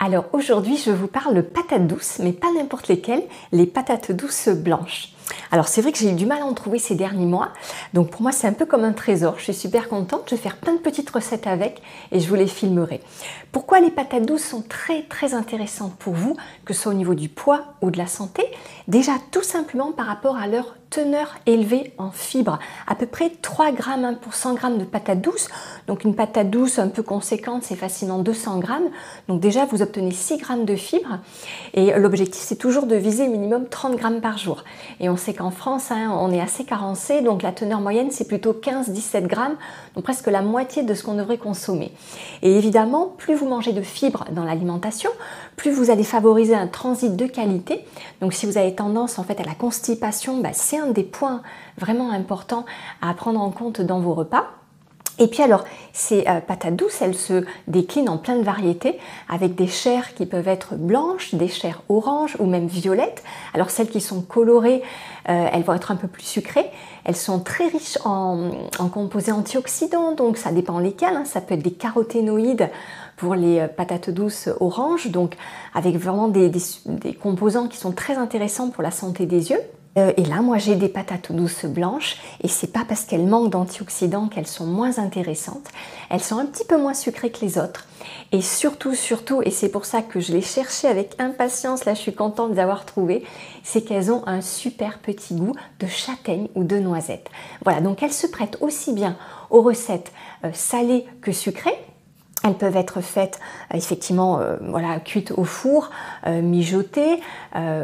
Alors aujourd'hui, je vous parle de patates douces, mais pas n'importe lesquelles, les patates douces blanches. Alors c'est vrai que j'ai eu du mal à en trouver ces derniers mois, donc pour moi c'est un peu comme un trésor. Je suis super contente, je vais faire plein de petites recettes avec et je vous les filmerai. Pourquoi les patates douces sont très intéressantes pour vous, que ce soit au niveau du poids ou de la santé? Déjà tout simplement par rapport à leur teneur élevée en fibres, à peu près 3 grammes pour 100 grammes de patates douces. Donc une patate douce un peu conséquente, c'est facilement 200 grammes. Donc déjà vous obtenez 6 grammes de fibres et l'objectif c'est toujours de viser minimum 30 grammes par jour. Et on sait qu'en France, on est assez carencé, donc la teneur moyenne c'est plutôt 15-17 grammes, donc presque la moitié de ce qu'on devrait consommer. Et évidemment, plus vous mangez de fibres dans l'alimentation, plus vous allez favoriser un transit de qualité. Donc si vous avez tendance en fait à la constipation, c'est un des points vraiment importants à prendre en compte dans vos repas. Et puis alors, ces patates douces, elles se déclinent en plein de variétés avec des chairs qui peuvent être blanches, des chairs oranges ou même violettes. Alors celles qui sont colorées, elles vont être un peu plus sucrées. Elles sont très riches en composés antioxydants, donc ça dépend lesquels. Ça peut être des caroténoïdes pour les patates douces oranges, donc avec vraiment des composants qui sont très intéressants pour la santé des yeux. Et là, moi, j'ai des patates douces blanches et c'est pas parce qu'elles manquent d'antioxydants qu'elles sont moins intéressantes. Elles sont un petit peu moins sucrées que les autres. Et surtout, et c'est pour ça que je les cherchais avec impatience, là je suis contente de les avoir trouvées, c'est qu'elles ont un super petit goût de châtaigne ou de noisette. Voilà, donc elles se prêtent aussi bien aux recettes salées que sucrées. Elles peuvent être faites effectivement cuites au four, mijotées,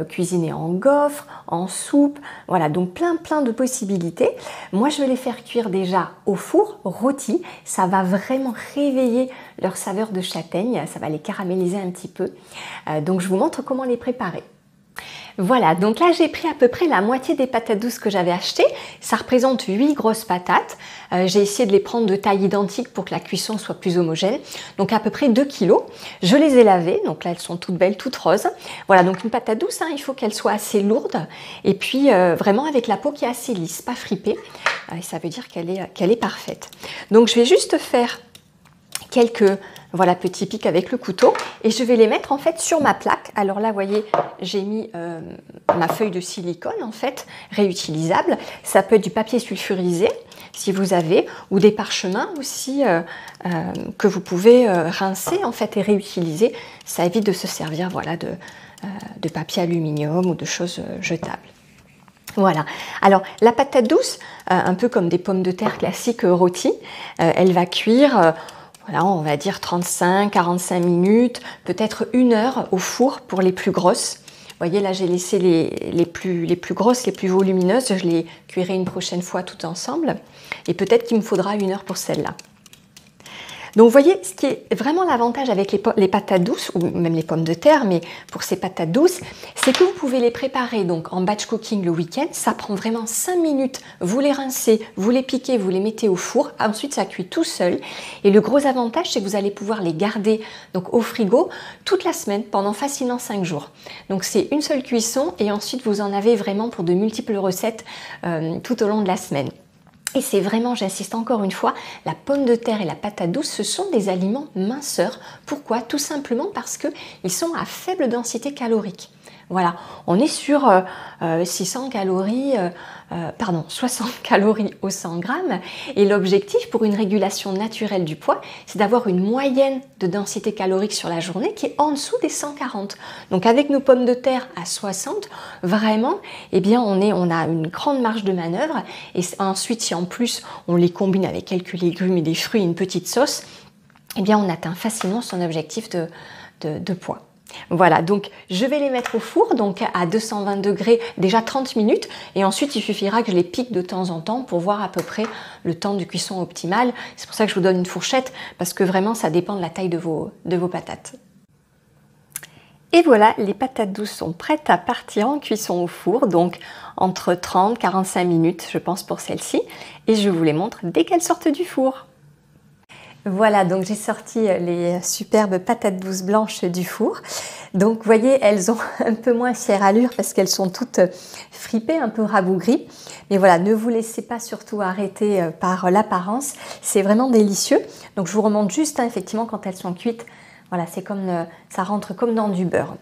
cuisinées en gaufres, en soupe, voilà, donc plein de possibilités. Moi je vais les faire cuire déjà au four, rôties, ça va vraiment réveiller leur saveur de châtaigne, ça va les caraméliser un petit peu. Donc je vous montre comment les préparer. Voilà, donc là j'ai pris à peu près la moitié des patates douces que j'avais achetées. Ça représente 8 grosses patates. J'ai essayé de les prendre de taille identique pour que la cuisson soit plus homogène. Donc à peu près 2 kg. Je les ai lavées, donc là elles sont toutes belles, toutes roses. Voilà, donc une patate douce, il faut qu'elle soit assez lourde. Et puis vraiment avec la peau qui est assez lisse, pas fripée. Et ça veut dire qu'elle est parfaite. Donc je vais juste faire quelques petits pics avec le couteau et je vais les mettre en fait sur ma plaque. Alors là, vous voyez, j'ai mis ma feuille de silicone en fait réutilisable. Ça peut être du papier sulfurisé si vous avez, ou des parchemins aussi que vous pouvez rincer en fait et réutiliser. Ça évite de se servir de papier aluminium ou de choses jetables. Voilà, alors la patate douce, un peu comme des pommes de terre classiques rôties, elle va cuire voilà, on va dire 35-45 minutes, peut-être 1 heure au four pour les plus grosses. Vous voyez, là j'ai laissé les plus grosses, les plus volumineuses. Je les cuirai une prochaine fois toutes ensemble. Et peut-être qu'il me faudra 1 heure pour celle-là. Donc vous voyez, ce qui est vraiment l'avantage avec les patates douces, ou même les pommes de terre, mais pour ces patates douces, c'est que vous pouvez les préparer donc en batch cooking le week-end. Ça prend vraiment 5 minutes. Vous les rincez, vous les piquez, vous les mettez au four. Ensuite, ça cuit tout seul. Et le gros avantage, c'est que vous allez pouvoir les garder donc, au frigo toute la semaine, pendant facilement 5 jours. Donc c'est une seule cuisson et ensuite vous en avez vraiment pour de multiples recettes tout au long de la semaine. Et c'est vraiment, j'insiste encore une fois, la pomme de terre et la patate douce, ce sont des aliments minceurs. Pourquoi? Tout simplement parce qu'ils sont à faible densité calorique. Voilà, on est sur 60 calories au 100 grammes. Et l'objectif pour une régulation naturelle du poids, c'est d'avoir une moyenne de densité calorique sur la journée qui est en dessous des 140. Donc avec nos pommes de terre à 60, vraiment, eh bien on a une grande marge de manœuvre. Et ensuite, si en plus on les combine avec quelques légumes et des fruits et une petite sauce, eh bien on atteint facilement son objectif de poids. Voilà, donc je vais les mettre au four, donc à 220 degrés, déjà 30 minutes. Et ensuite, il suffira que je les pique de temps en temps pour voir à peu près le temps de cuisson optimal. C'est pour ça que je vous donne une fourchette, parce que vraiment, ça dépend de la taille de vos patates. Et voilà, les patates douces sont prêtes à partir en cuisson au four, donc entre 30 et 45 minutes, je pense, pour celle-ci. Et je vous les montre dès qu'elles sortent du four. Voilà, donc j'ai sorti les superbes patates douces blanches du four. Donc vous voyez, elles ont un peu moins fière allure parce qu'elles sont toutes fripées, un peu rabougries. Mais voilà, ne vous laissez pas surtout arrêter par l'apparence. C'est vraiment délicieux. Donc je vous remonte juste, effectivement, quand elles sont cuites. Voilà, c'est comme ça rentre comme dans du beurre.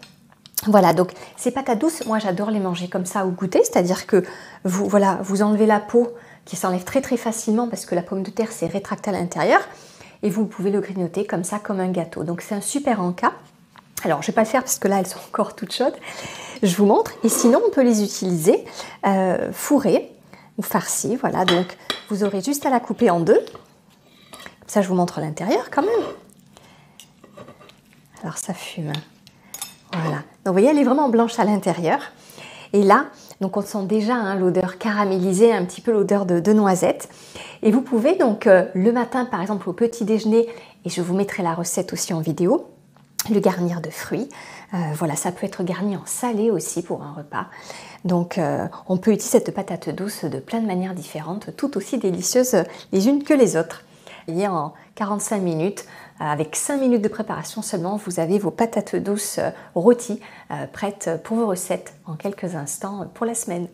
Voilà, donc ces patates douces, moi j'adore les manger comme ça au goûter, c'est-à-dire que vous, voilà, vous enlevez la peau qui s'enlève très très facilement parce que la pomme de terre c'est rétracté à l'intérieur et vous pouvez le grignoter comme ça, comme un gâteau. Donc c'est un super encas. Alors je ne vais pas le faire parce que là elles sont encore toutes chaudes. Je vous montre. Et sinon on peut les utiliser fourrées ou farcies. Voilà, donc vous aurez juste à la couper en deux. Comme ça je vous montre l'intérieur quand même. Alors ça fume. Voilà, donc vous voyez, elle est vraiment blanche à l'intérieur. Et là, donc on sent déjà hein, l'odeur caramélisée, un petit peu l'odeur de noisette. Et vous pouvez donc le matin, par exemple au petit déjeuner, et je vous mettrai la recette aussi en vidéo, le garnir de fruits. Voilà, ça peut être garni en salé aussi pour un repas. Donc on peut utiliser cette patate douce de plein de manières différentes, tout aussi délicieuses les unes que les autres. Et en 45 minutes, avec 5 minutes de préparation seulement, vous avez vos patates douces rôties prêtes pour vos recettes en quelques instants pour la semaine.